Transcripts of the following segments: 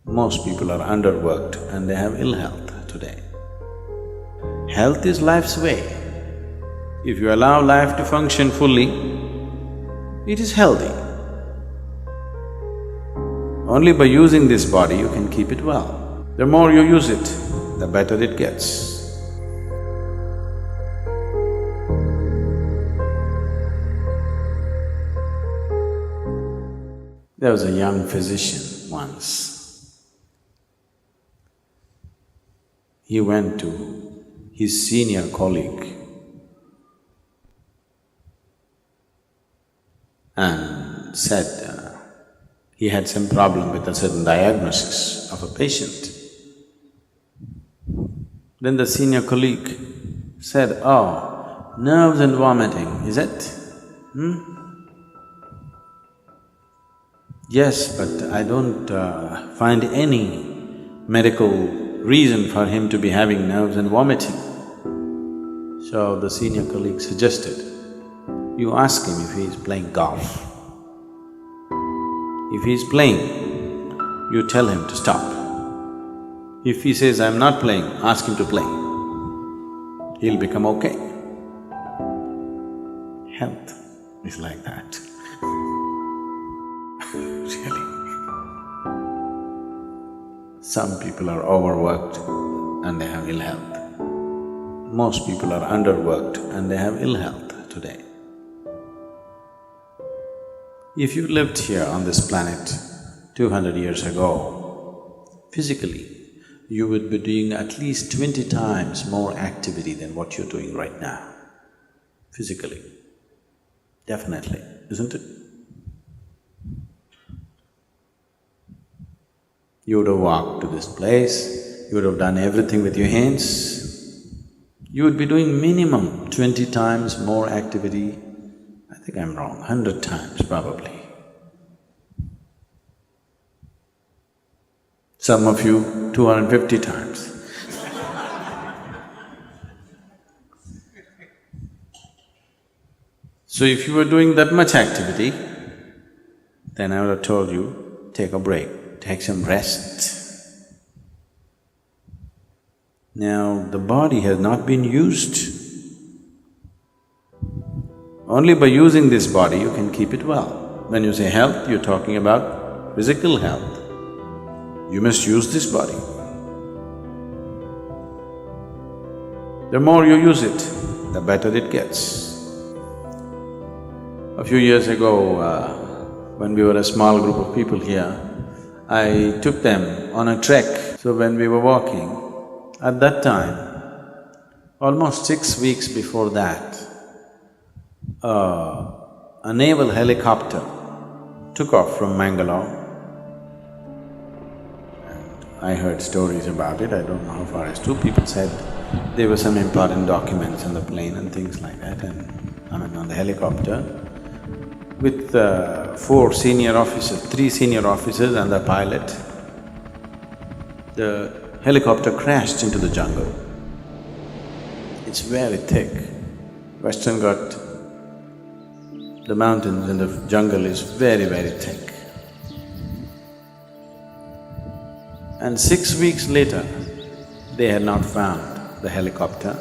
Most people are underworked and they have ill health today. Health is life's way. If you allow life to function fully, it is healthy. Only by using this body you can keep it well. The more you use it, the better it gets. There was a young physician once. He went to his senior colleague and said he had some problem with a certain diagnosis of a patient. Then the senior colleague said, "Oh, nerves and vomiting, is it? Yes, but I don't find any medical reason for him to be having nerves and vomiting." So the senior colleague suggested, you ask him if he is playing golf. If he is playing, you tell him to stop. If he says, "I'm not playing," ask him to play. He'll become okay. Health is like that. Really. Some people are overworked and they have ill health. Most people are underworked and they have ill health today. If you lived here on this planet 200 years ago, physically, you would be doing at least 20 times more activity than what you're doing right now, physically. Definitely, isn't it? You would have walked to this place, you would have done everything with your hands. You would be doing minimum 20 times more activity. I think I'm wrong, 100 times probably. Some of you, 250 times. So if you were doing that much activity, then I would have told you, take a break, take some rest. Now, the body has not been used. Only by using this body you can keep it well. When you say health, you're talking about physical health. You must use this body. The more you use it, the better it gets. A few years ago, when we were a small group of people here, I took them on a trek. So when we were walking, at that time, almost 6 weeks before that, a naval helicopter took off from Mangalore. And I heard stories about it, I don't know how far it's true. People said there were some important documents on the plane and things like that, and on the helicopter, with 4 senior officers, 3 senior officers and the pilot. The helicopter crashed into the jungle. It's very thick. Western Ghat, the mountains and the jungle is very, very thick. And 6 weeks later, they had not found the helicopter.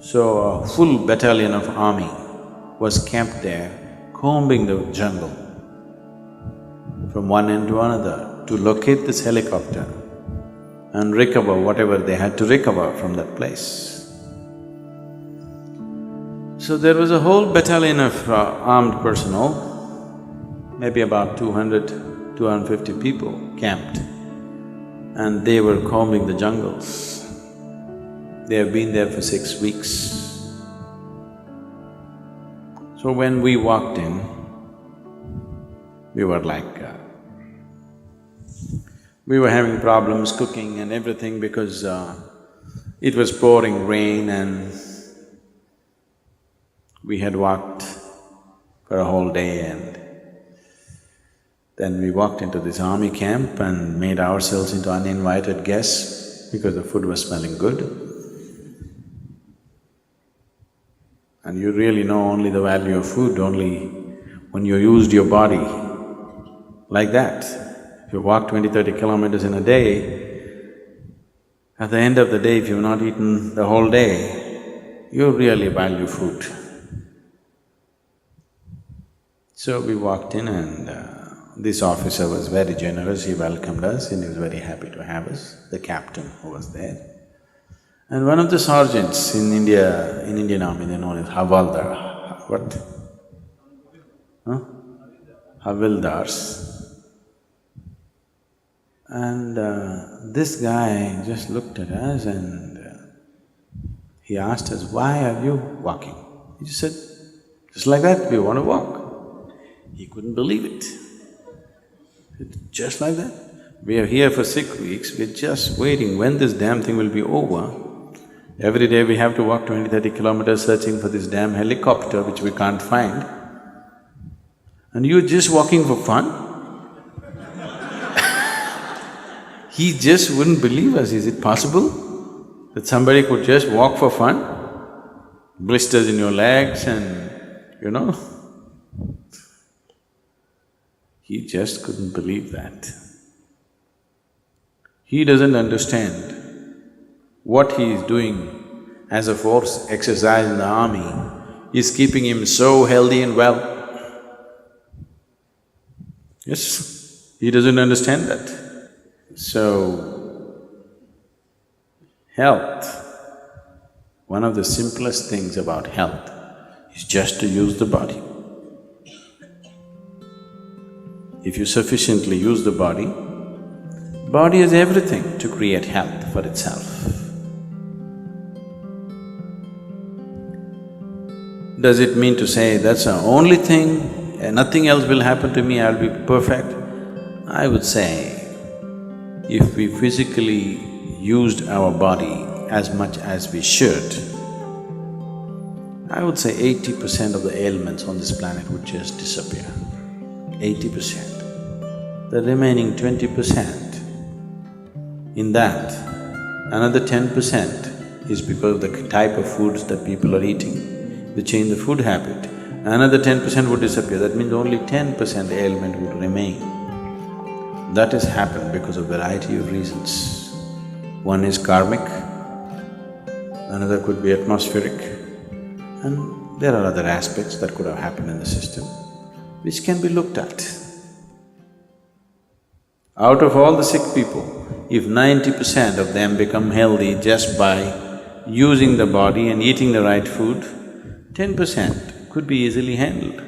So a full battalion of army was camped there, combing the jungle from one end to another to locate this helicopter and recover whatever they had to recover from that place. So there was a whole battalion of armed personnel, maybe about 200, 250 people camped, and they were combing the jungles. They have been there for 6 weeks. So when we walked in, we were like… we were having problems cooking and everything because it was pouring rain and we had walked for a whole day, and then we walked into this army camp and made ourselves into uninvited guests because the food was smelling good. And you really know only the value of food only when you used your body like that. If you walk 20-30 kilometers in a day, at the end of the day, if you've not eaten the whole day, you really value food. So we walked in and this officer was very generous, he welcomed us and he was very happy to have us, the captain who was there. And one of the sergeants in India, in Indian army, they're known as Havaldar. What? Huh? Havildars. And this guy just looked at us and he asked us, "Why are you walking?" He just said, "Just like that, we want to walk." He couldn't believe it. Just like that? We are here for 6 weeks, we're just waiting when this damn thing will be over. Every day we have to walk 20-30 kilometers searching for this damn helicopter which we can't find. And you're just walking for fun? He just wouldn't believe us. Is it possible that somebody could just walk for fun? Blisters in your legs and, you know. He just couldn't believe that. He doesn't understand what he is doing as a force exercise in the army is keeping him so healthy and well. Yes, he doesn't understand that. So, health, one of the simplest things about health is just to use the body. If you sufficiently use the body has everything to create health for itself. Does it mean to say that's the only thing and nothing else will happen to me, I'll be perfect? I would say, if we physically used our body as much as we should, I would say 80% of the ailments on this planet would just disappear. 80%. The remaining 20%, in that, another 10% is because of the type of foods that people are eating. They change the food habit, another 10% would disappear. That means only 10% ailment would remain. That has happened because of variety of reasons. One is karmic, another could be atmospheric, and there are other aspects that could have happened in the system which can be looked at. Out of all the sick people, if 90% of them become healthy just by using the body and eating the right food, 10% could be easily handled.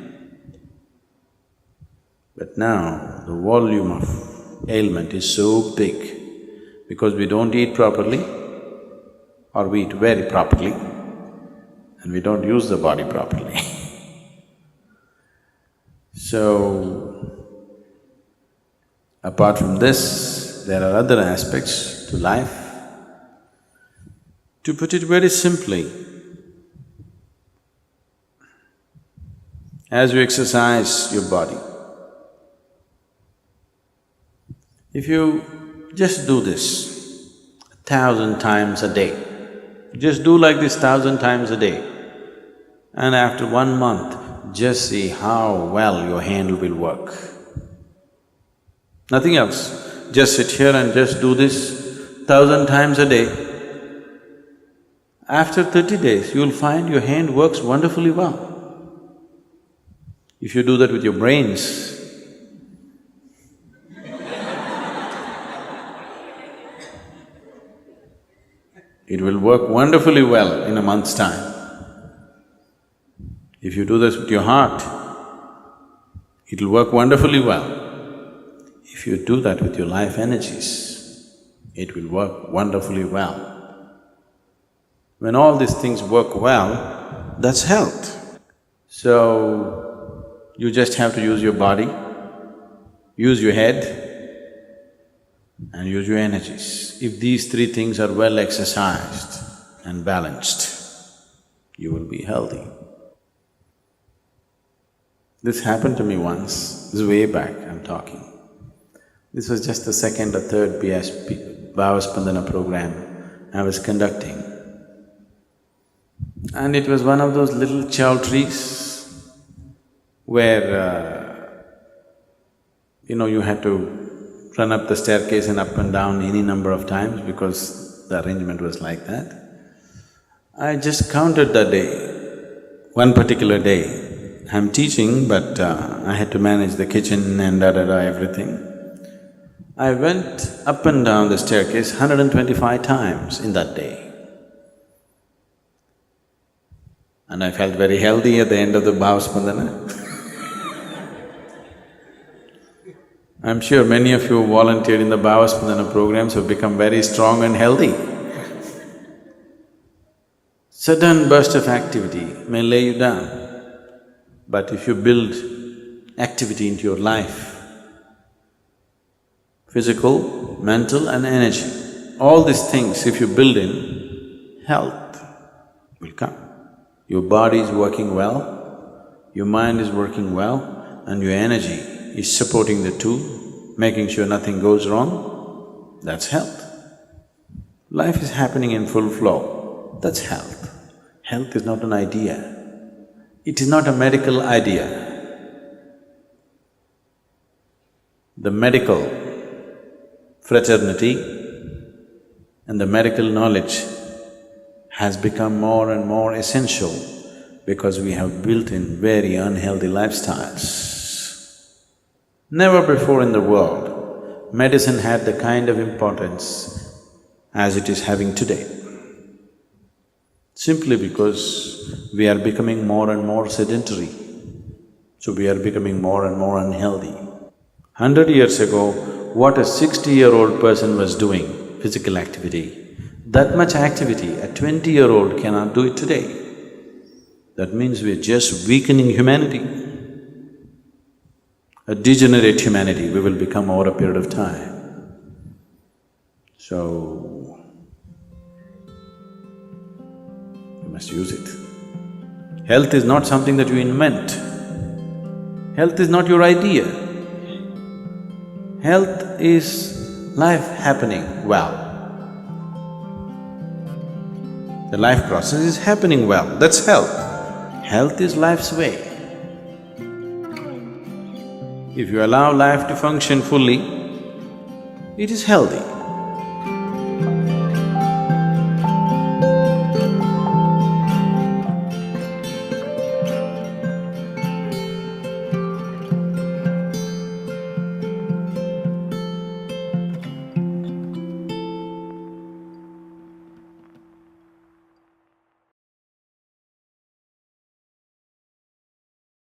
But now, the volume of ailment is so big because we don't eat properly or we eat very properly and we don't use the body properly. So, apart from this, there are other aspects to life. To put it very simply, as you exercise your body, if you just do this 1,000 times a day, just do like this 1,000 times a day, and after 1 month, just see how well your hand will work. Nothing else, just sit here and just do this 1,000 times a day. After 30 days, you'll find your hand works wonderfully well. If you do that with your brains, it will work wonderfully well in a month's time. If you do this with your heart, it'll work wonderfully well. If you do that with your life energies, it will work wonderfully well. When all these things work well, that's health. So, you just have to use your body, use your head, and use your energies. If these three things are well exercised and balanced, you will be healthy. This happened to me once, this is way back I'm talking. This was just the second or third BSP, Bhavaspandana program I was conducting. And it was one of those little chow trees where, you had to run up the staircase and up and down any number of times because the arrangement was like that. I just counted that day, one particular day. I'm teaching, but I had to manage the kitchen and everything. I went up and down the staircase 125 times in that day. And I felt very healthy at the end of the Bhavaspandana. I'm sure many of you who volunteered in the Bhavaspandana programs have become very strong and healthy. Sudden burst of activity may lay you down, but if you build activity into your life, physical, mental and energy, all these things if you build in, health will come. Your body is working well, your mind is working well, and your energy is supporting the two, making sure nothing goes wrong, that's health. Life is happening in full flow, that's health. Health is not an idea, it is not a medical idea. The medical fraternity and the medical knowledge has become more and more essential because we have built in very unhealthy lifestyles. Never before in the world, medicine had the kind of importance as it is having today. Simply because we are becoming more and more sedentary, so we are becoming more and more unhealthy. 100 years ago, what a 60-year-old person was doing, physical activity, that much activity a 20-year-old cannot do it today. That means we're just weakening humanity, a degenerate humanity we will become over a period of time. So, you must use it. Health is not something that you invent. Health is not your idea. Health is life happening well. The life process is happening well, that's health. Health is life's way. If you allow life to function fully, it is healthy.